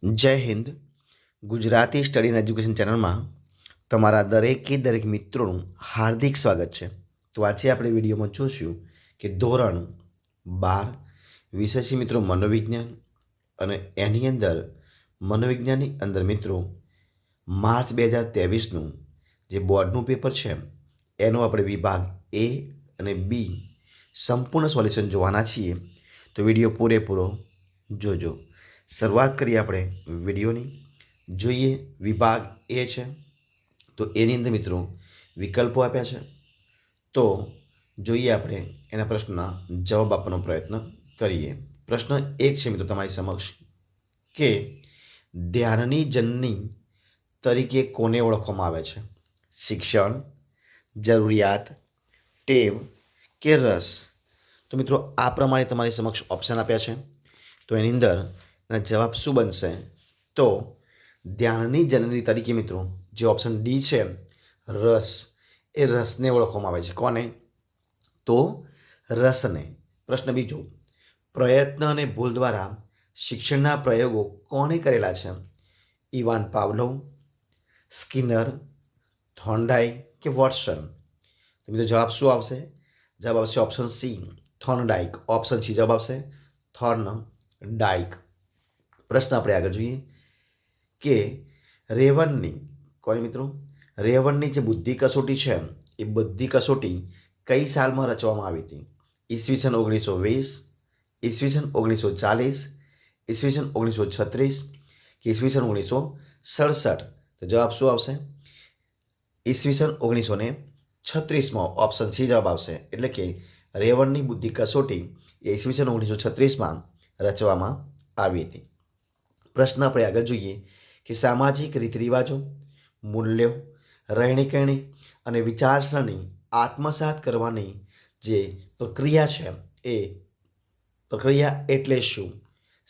જય Hind. Gujarati study and education ચેનલમાં તમારા દરેક મિત્રોનું હાર્દિક સ્વાગત છે. તો આજે આપણે વિડીયોમાં જોઈશું કે ધોરણ 12 વિષય છે મિત્રો મનોવિજ્ઞાન, અને એની અંદર મનોવિજ્ઞાનની અંદર મિત્રો માર્ચ 2023નું જે બોર્ડનું પેપર છે એનો આપણે વિભાગ એ અને બી સંપૂર્ણ સોલ્યુશન જોવાના છીએ. તો વિડીયો પૂરેપૂરો જોજો. શરૂઆત કરીએ આપણે વિડીયોની. જોઈએ વિભાગ એ છે તો એની અંદર મિત્રો વિકલ્પો આપ્યા છે. તો જોઈએ આપણે એના પ્રશ્નના જવાબ આપવાનો પ્રયત્ન કરીએ. પ્રશ્ન 1 છે મિત્રો તમારી સમક્ષ કે ધ્યાનની જનની તરીકે કોને ઓળખવામાં આવે છે? શિક્ષણ, જરૂરિયાત, ટેવ કે રસ? તો મિત્રો આ પ્રમાણે તમારી સમક્ષ ઓપ્શન આપ્યા છે. તો એની અંદર એના જવાબ શું બનશે? તો ધ્યાનની જનની તરીકે મિત્રો જે ઓપ્શન ડી છે રસ, એ રસને ઓળખવામાં આવે છે. કોને? તો રસને. પ્રશ્ન બીજો, પ્રયત્ન અને ભૂલ દ્વારા શિક્ષણના પ્રયોગો કોણે કરેલા છે? ઇવાન પાવલોવ, સ્કિનર, થોર્નડાઇક કે વોટસન? તો મિત્રો જવાબ શું આવશે? જવાબ આવશે ઓપ્શન સી થોર્નડાઇક. ઓપ્શન સી જવાબ આવશે થોર્નડાઇક. પ્રશ્ન આપણે આગળ જોઈએ કે રેવનની, કોની મિત્રો? રેવનની જે બુદ્ધિ કસોટી છે એ બુદ્ધિ કસોટી કઈ સાલમાં રચવામાં આવી હતી? ઈસવીસન 1920, ઈસવીસન 1940, ઈસવીસન 1936 કે ઈસવીસન 1967? તો જવાબ શું આવશે? ઈસવીસન 1936માં. ઓપ્શન સી જવાબ આવશે. એટલે કે રેવનની બુદ્ધિ કસોટી એ ઈસવીસન 1936માં રચવામાં આવી હતી. પ્રશ્ન આપણે આગળ જોઈએ કે સામાજિક રીત રિવાજો, મૂલ્યો, રહેણીકરણી અને વિચારસરણી આત્મસાત કરવાની જે પ્રક્રિયા છે એ પ્રક્રિયા એટલે શું?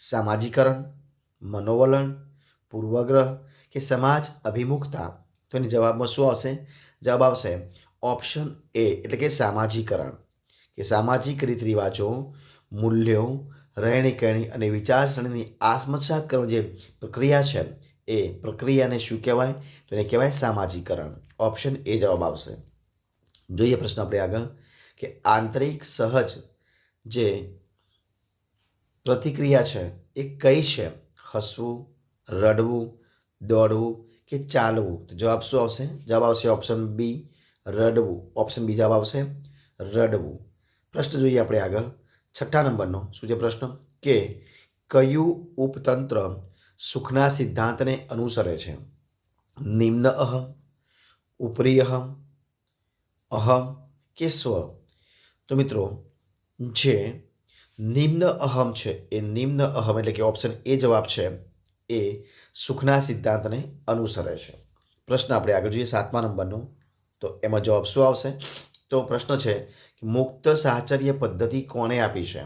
સામાજિકરણ, મનોવલણ, પૂર્વગ્રહ કે સમાજ અભિમુખતા? તો એની જવાબમાં શું આવશે? જવાબ આવશે ઓપ્શન એ એટલે કે સામાજિકરણ. કે સામાજિક રીત રિવાજો, મૂલ્યો, રહેણીકરણી અને વિચારસરણીની આત્મસાત કરવાની જે પ્રક્રિયા છે એ પ્રક્રિયાને શું કહેવાય? તો એને કહેવાય સામાજિકરણ. ઓપ્શન એ જવાબ આવશે. જોઈએ પ્રશ્ન આપણે આગળ કે આંતરિક સહજ જે પ્રતિક્રિયા છે એ કઈ છે? હસવું, રડવું, દોડવું કે ચાલવું? તો જવાબ શું આવશે? જવાબ આવશે ઓપ્શન બી રડવું. ઓપ્શન બી જવાબ આવશે રડવું. પ્રશ્ન જોઈએ આપણે આગળ 6 નંબરનો. શું છે પ્રશ્ન? કે કયું ઉપતંત્ર સુખના સિદ્ધાંતને અનુસરે છે? નિમ્ન અહમ, ઉપરી અહમ, અહમ કે સ્વ? તો મિત્રો જે નિમ્ન અહમ છે એ નિમ્ન અહમ એટલે કે ઓપ્શન એ જવાબ છે એ સુખના સિદ્ધાંતને અનુસરે છે. પ્રશ્ન આપણે આગળ જોઈએ 7મા નંબરનો. તો એમાં જવાબ શું આવશે? તો પ્રશ્ન છે કે મુક્ત સાહચર્ય પદ્ધતિ કોણે આપી છે?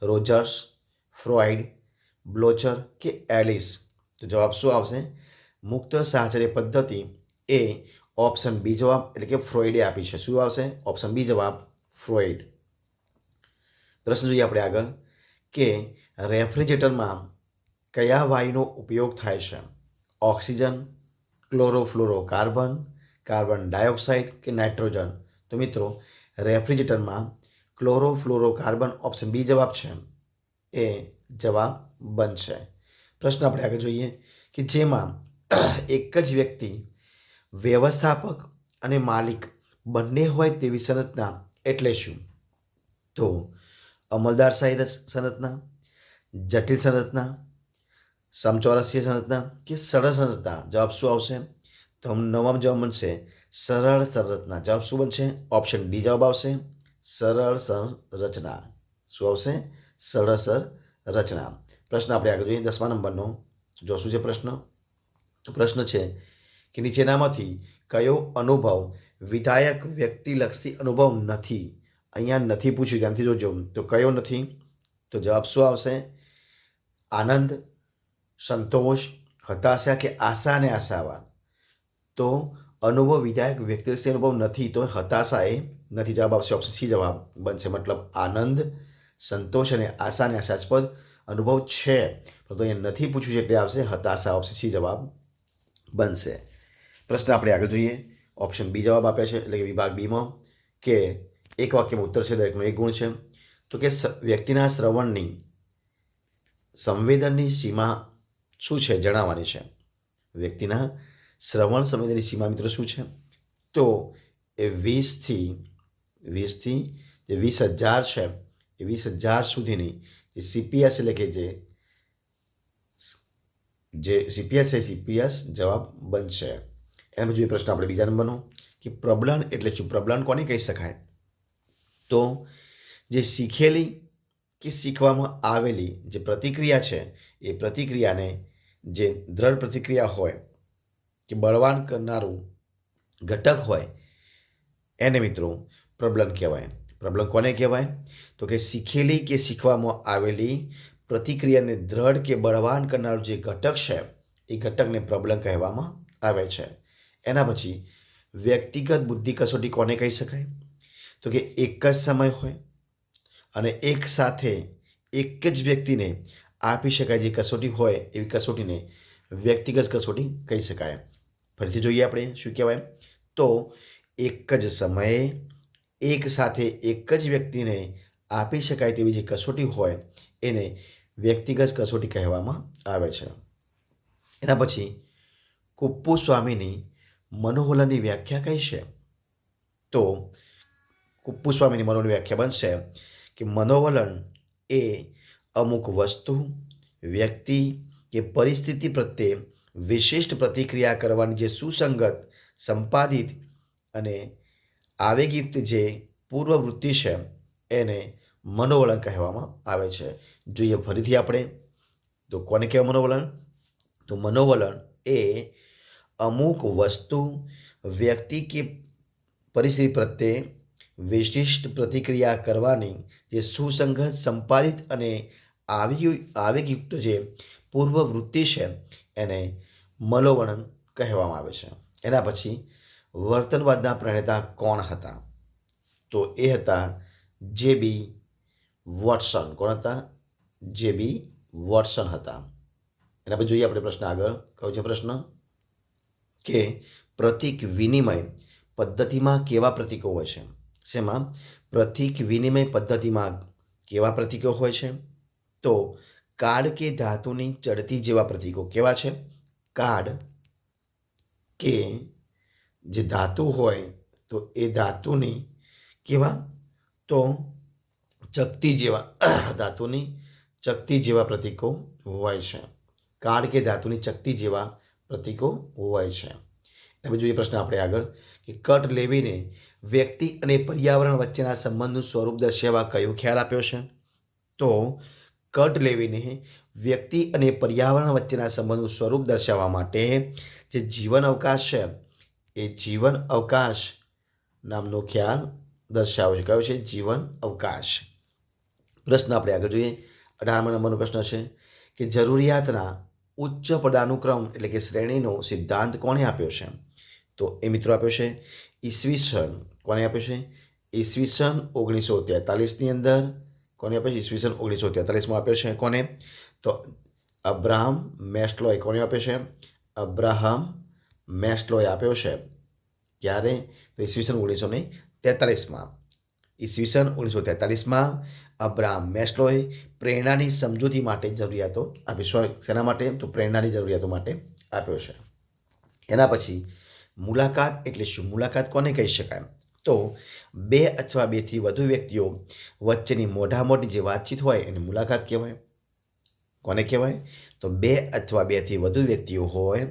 રોજર્સ, ફ્રોઇડ, બ્લોચર કે એલિસ? તો જવાબ શું આવશે? મુક્ત સાહચર્ય પદ્ધતિ એ ઓપ્શન બી જવાબ એટલે કે ફ્રોઇડે આપી છે. શું આવશે? ઓપ્શન બી જવાબ ફ્રોઇડ. પ્રશ્ન જોઈએ આપણે આગળ કે રેફ્રિજરેટરમાં કયા વાયુનો ઉપયોગ થાય છે? ઓક્સિજન, ક્લોરોફ્લોરોકાર્બન, કાર્બન ડાયોક્સાઇડ કે નાઇટ્રોજન? તો મિત્રો રેફ્રિજરેટરમાં ક્લોરોફ્લોરોકાર્બન ઓપ્શન બી જવાબ છે એ જવાબ બનશે. પ્રશ્ન આપણે આગળ જોઈએ કે જેમાં એક જ વ્યક્તિ વ્યવસ્થાપક અને માલિક બંને હોય તેવી સંરચના એટલે શું? તો અમલદારશાહી સંરચના, જટિલ સંરચના, સમચોરસીય સંરચના કે સરળ સંરચના? જવાબ શું આવશે? તો નવમ જવાબ બનશે સરળ સંરચના. જવાબ શું બનશે? ઓપ્શન ડી જવાબ આવશે સરળ સંરચના. શું આવશે? સરળ સંરચના. પ્રશ્ન આપણે આગળ જોઈએ 10મા નંબરનો. જો શું છે પ્રશ્ન? તો પ્રશ્ન છે કે નીચેનામાંથી કયો અનુભવ વિધાયક વ્યક્તિલક્ષી અનુભવ નથી? અહીંયા નથી પૂછ્યું, ધ્યાનથી જોજો. તો કયો નથી? તો જવાબ શું આવશે? આનંદ, સંતોષ, હતાશા કે આશા અને આશાવાદ? તો અનુભવ વિધાયક વ્યક્તિલક્ષી અનુભવ નથી તો હતાશા એ નથી. જવાબ આવશે ઓપ્શન સી જવાબ બનશે. મતલબ આનંદ, સંતોષ અને આશાને આશાસ્પદ અનુભવ છે પરંતુ અહીંયા નથી પૂછ્યું છે એટલે આવશે હતાશા. ઓપ્શન સી જવાબ બનશે. પ્રશ્ન આપણે આગળ જોઈએ. ઓપ્શન બી જવાબ આપે છે, એટલે કે વિભાગ બીમાં કે એક વાક્યમાં ઉત્તર છે, દરેકનો એક ગુણ છે. તો કે વ્યક્તિના શ્રવણની સંવેદનની સીમા શું છે જણાવવાની છે. વ્યક્તિના શ્રવણ સંવેદનની સીમા મિત્રો શું છે? તો એ 20થી જે 20,000 છે એ 20,000 સુધીની જે CPS એટલે કે જે CPS છે CPS જવાબ બનશે. એના પછી પ્રશ્ન આપણે બીજા નંબરનો કે પ્રબલન એટલે શું? પ્રબલન કોને કહી શકાય? તો જે શીખેલી કે શીખવામાં આવેલી જે પ્રતિક્રિયા છે એ પ્રતિક્રિયાને જે દ્રઢ પ્રતિક્રિયા હોય કે બળવાન કરનારું ઘટક હોય એને મિત્રો પ્રબલન કહેવાય. પ્રબલન કોને કહેવાય? તો કે શીખેલી કે શીખવામાં આવેલી પ્રતિક્રિયાને દ્રઢ કે બળવાન કરનારું જે ઘટક છે એ ઘટકને પ્રબલન કહેવામાં આવે છે. એના પછી વ્યક્તિગત બુદ્ધિ કસોટી કોને કહી શકાય? તો કે એક જ સમય હોય અને એક સાથે એક જ વ્યક્તિને આપી શકાય જે કસોટી હોય એવી કસોટીને વ્યક્તિગત કસોટી કહી શકાય. ફરીથી જોઈએ આપણે શું કહેવાય? તો એક જ સમયે એક સાથે એક જ વ્યક્તિને આપી શકાય તેવી જે કસોટી હોય એને વ્યક્તિગત કસોટી કહેવામાં આવે છે. એના પછી કુપ્પુસ્વામીની મનોવલણની વ્યાખ્યા કઈ છે? તો કુપ્પુસ્વામીની મનોવલણની વ્યાખ્યા બનશે કે મનોવલણ એ અમુક વસ્તુ, વ્યક્તિ કે પરિસ્થિતિ પ્રત્યે વિશિષ્ટ પ્રતિક્રિયા કરવાની જે સુસંગત, સંપાદિત અને આવેગયુક્ત જે પૂર્વવૃત્તિ છે એને મનોવલણ કહેવામાં આવે છે. જોઈએ ફરીથી આપણે તો કોને કહેવાય મનોવલણ? તો મનોવલણ એ અમુક વસ્તુ, વ્યક્તિ કે પરિસ્થિતિ પ્રત્યે વિશિષ્ટ પ્રતિક્રિયા કરવાની જે સુસંગત, સંપાદિત અને આવેગયુક્ત જે પૂર્વવૃત્તિ છે એને મનોવલણ કહેવામાં આવે છે. એના પછી વર્તનવાદના પ્રણેતા કોણ હતા? તો એ હતા જે.બી. વોટસન. કોણ હતા? જે.બી. વોટસન હતા. એના પછી જોઈએ આપણે પ્રશ્ન આગળ. કયો છે પ્રશ્ન? કે પ્રતીક વિનિમય પદ્ધતિમાં કેવા પ્રતીકો હોય છે? શેમાં? પ્રતીક વિનિમય પદ્ધતિમાં કેવા પ્રતીકો હોય છે? તો કાર્ડ કે ધાતુની ચડતી જેવા પ્રતીકો. કેવા છે? કાર્ડ કે જે ધાતુ હોય તો એ ધાતુની કેવા? તો ચકતી જેવા ધાતુની ચકતી જેવા પ્રતીકો હોય છે. કાર્ડ કે ધાતુની ચકતી જેવા પ્રતીકો હોય છે. હવે જોઈએ પ્રશ્ન આપણે આગળ કે કટ લેવીને વ્યક્તિ અને પર્યાવરણ વચ્ચેના સંબંધનું સ્વરૂપ દર્શાવવા કયો ખ્યાલ આપ્યો છે? તો કટ લેવીને વ્યક્તિ અને પર્યાવરણ વચ્ચેના સંબંધનું સ્વરૂપ દર્શાવવા માટે જે જીવન અવકાશ છે એ જીવન અવકાશ નામનો ખ્યાલ દર્શાવે છે. કયો છે? જીવન અવકાશ. પ્રશ્ન આપણે આગળ જોઈએ. 18મા નંબરનો પ્રશ્ન છે કે જરૂરિયાતના ઉચ્ચ પદાનુક્રમ એટલે કે શ્રેણીનો સિદ્ધાંત કોણે આપ્યો છે? તો એ મિત્રો આપ્યો છે ઈસવીસન. કોને આપ્યો છે? ઈસવીસન 1943ની અંદર. કોને આપ્યો છે? ઈસવીસન 1943માં આપ્યો છે. કોને? તો અબ્રાહમ મેસ્લોય. કોને આપ્યો છે? અબ્રાહમ મેસ્લોય આપ્યો છે. ક્યારે? તો ઈસવીસન 1943માં. ઈસવીસન 1943માં અબ્રાહમ મેસ્લોય પ્રેરણાની સમજૂતી માટે જરૂરિયાતો આપી. શેના માટે? તો પ્રેરણાની જરૂરિયાતો માટે આપ્યો છે. એના પછી મુલાકાત એટલે શું? મુલાકાત કોને કહી શકાય? તો બે અથવા બેથી વધુ વ્યક્તિઓ વચ્ચેની મોઢામોઢી જે વાતચીત હોય એને મુલાકાત કહેવાય. કોને કહેવાય? તો બે અથવા બેથી વધુ વ્યક્તિઓ હોય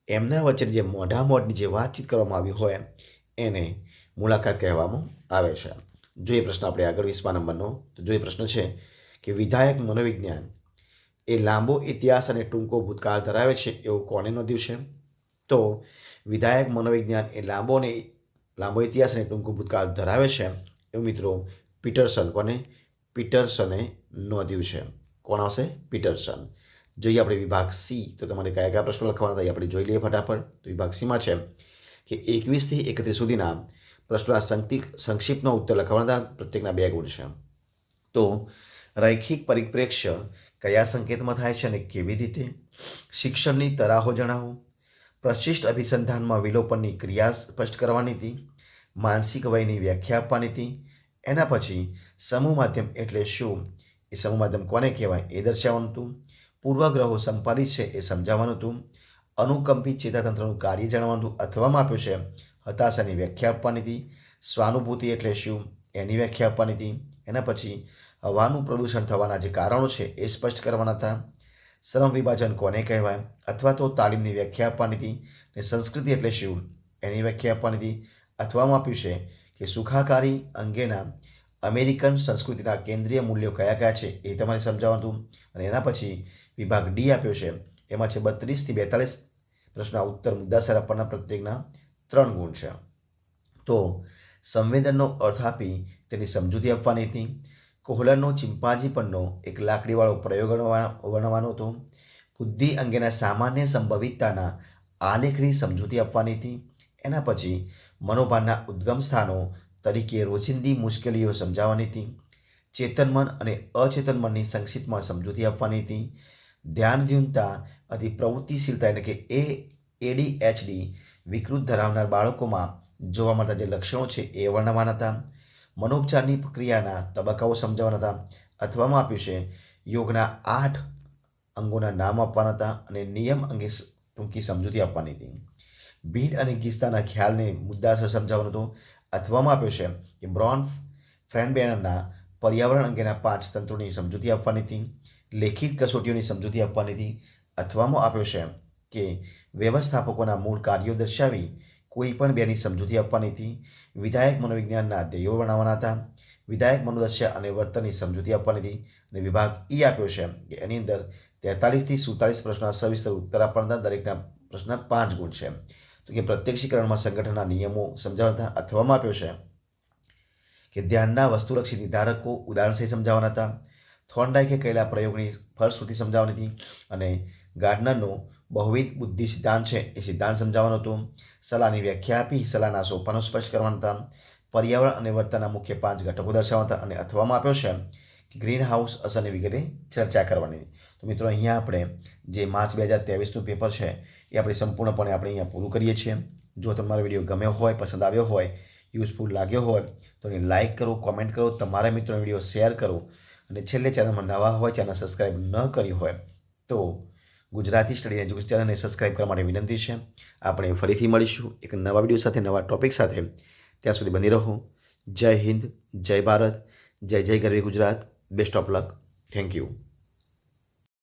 એમના વચ્ચે જે મોઢામોઢની જે વાતચીત કરવામાં આવી હોય એને મુલાકાત કહેવામાં આવે છે. જોઈએ પ્રશ્ન આપણે આગળ 20મા નંબરનો. તો જોઈએ પ્રશ્ન છે કે વિધાયક મનોવિજ્ઞાન એ લાંબો ઇતિહાસ અને ટૂંકો ભૂતકાળ ધરાવે છે એવું કોણે નોંધ્યું છે? તો વિધાયક મનોવિજ્ઞાન એ લાંબો ઇતિહાસ અને ટૂંકો ભૂતકાળ ધરાવે છે એવું મિત્રો પીટરસન. કોને? પીટરસને નોંધ્યું છે. કોણ આવશે? પીટરસન. જોઈએ આપણે વિભાગ સી. તો તમારે કયા કયા પ્રશ્નો લખવાના હતા આપણે જોઈ લઈએ ફટાફટ. તો વિભાગ સીમાં છે કે 21થી 31 સુધીના પ્રશ્નોના સંક્ષિપ્તનો ઉત્તર લખવાના હતા. પ્રત્યેકના 2 ગુણ છે. તો રૈખિક પરિપ્રેક્ષ્ય કયા સંકેતમાં થાય છે અને કેવી રીતે, શિક્ષણની તરાહો જણાવો, પ્રશિષ્ટ અભિસંધાનમાં વિલોપનની ક્રિયા સ્પષ્ટ કરવાની હતી, માનસિક વયની વ્યાખ્યા આપવાની હતી. એના પછી સમૂહ માધ્યમ એટલે શું, એ સમૂહ માધ્યમ કોને કહેવાય એ દર્શાવવાનું હતું, પૂર્વગ્રહો સંપાદિત છે એ સમજાવવાનું હતું, અનુકંપિત ચેતાતંત્રનું કાર્ય જાણવાનું હતું. અથવામાં આપ્યું છે હતાશાની વ્યાખ્યા આપવાની હતી, સ્વાનુભૂતિ એટલે શું એની વ્યાખ્યા આપવાની હતી. એના પછી હવાનું પ્રદૂષણ થવાના જે કારણો છે એ સ્પષ્ટ કરવાના હતા. શ્રમ વિભાજન કોને કહેવાય અથવા તો તાલીમની વ્યાખ્યા આપવાની હતી. ને સંસ્કૃતિ એટલે શું એની વ્યાખ્યા આપવાની હતી. અથવામાં આપ્યું છે કે સુખાકારી અંગેના અમેરિકન સંસ્કૃતિના કેન્દ્રીય મૂલ્યો કયા કયા છે એ તમારે સમજાવવાનું હતું. અને એના પછી વિભાગ ડી આપ્યો છે, એમાં છે 32 થી 42 પ્રશ્નના ઉત્તર મુદ્દાસર આપવાના, પ્રત્યેકના 3 ગુણ છે. તો સંવેદનનો અર્થ આપી તેની સમજૂતી આપવાની હતી. કોહલરનો ચિમ્પાન્જી પરનો એક લાકડીવાળો પ્રયોગ વર્ણવવાનો હતો. બુદ્ધિ અંગેના સામાન્ય સંભવિતતાના આલેખની સમજૂતી આપવાની હતી. એના પછી મનોભારના ઉદ્ગમ સ્થાનો તરીકે રોજિંદી મુશ્કેલીઓ સમજાવવાની હતી. ચેતન મન અને અચેતન મનની સંક્ષિપ્તમાં સમજૂતી આપવાની હતી. ધ્યાનદ્યુનતા અતિ પ્રવૃત્તિશીલતા એટલે કે ADHD વિકૃત ધરાવનાર બાળકોમાં જોવા મળતા જે લક્ષણો છે એ વર્ણવવાના હતા. મનોપચારની પ્રક્રિયાના તબક્કાઓ સમજાવવાના હતા. અથવામાં આપ્યું છે યોગના 8 અંગોના નામ આપવાના હતા અને નિયમ અંગે ટૂંકી સમજૂતી આપવાની હતી. ભીડ અને ગીચતાના ખ્યાલને મુદ્દાસર સમજાવવાનો હતો. અથવામાં આપ્યો છે કે બ્રોન ફ્રેન્ડબેનરના પર્યાવરણ અંગેના 5 તંત્રોની સમજૂતી આપવાની હતી. લેખિત કસોટીઓની સમજૂતી આપવાની હતી. અથવામાં આપ્યો છે કે વ્યવસ્થાપકોના મૂળ કાર્યો દર્શાવી કોઈ પણ બેની સમજૂતી આપવાની હતી. વિધાયક મનોવિજ્ઞાનના ધ્યેયો બનાવવાના હતા. વિધાયક મનોદશા અને વર્તનની સમજૂતી આપવાની હતી. અને વિભાગ ઈ આપ્યો છે કે એની અંદર 43 થી 47 પ્રશ્નના સવિસ્તર ઉત્તર આપવાના, દરેકના પ્રશ્નના 5 ગુણ છે. તો કે પ્રત્યક્ષીકરણમાં સંગઠનના નિયમો સમજાવવાના હતા. અથવામાં આપ્યો છે કે ધ્યાનના વસ્તુલક્ષી નિર્ધારકો ઉદાહરણ સહિત સમજાવવાના હતા. થોર્નડાઇકે કરેલા પ્રયોગની ફલશ્રુતિ સમજાવવાની હતી. અને ગાર્ડનરનો બહુવિધ બુદ્ધિ સિદ્ધાંત છે એ સિદ્ધાંત સમજાવવાનો હતો. સલાહની વ્યાખ્યા આપી સલાહના સોપાનો સ્પષ્ટ કરવાના હતા. પર્યાવરણ અને વર્તનના મુખ્ય 5 ઘટકો દર્શાવવાના હતા. અને અથવામાં આપ્યો છે કે ગ્રીન હાઉસ અસરની વિગતે ચર્ચા કરવાની. તો મિત્રો અહીંયા આપણે જે માર્ચ 2023નું પેપર છે એ આપણે સંપૂર્ણપણે આપણે અહીંયા પૂરું કરીએ છીએ. જો તમારો વિડીયો ગમ્યો હોય, પસંદ આવ્યો હોય, યુઝફુલ લાગ્યો હોય તો એને લાઇક કરો, કોમેન્ટ કરો, તમારા મિત્રોને વિડીયો શેર કરો. અને છેલ્લે ચેનલમાં નવા હોય, ચેનલ સબસ્ક્રાઈબ ન કરી હોય તો ગુજરાતી સ્ટડી એજ્યુકેશન ચેનલને સબસ્ક્રાઈબ કરવા માટે વિનંતી છે. આપણે ફરીથી મળીશું એક નવા વિડીયો સાથે, નવા ટોપિક સાથે. ત્યાં સુધી બની રહો. જય હિન્દ, જય ભારત, જય જય ગરવી Gujarat. Best of luck. Thank you.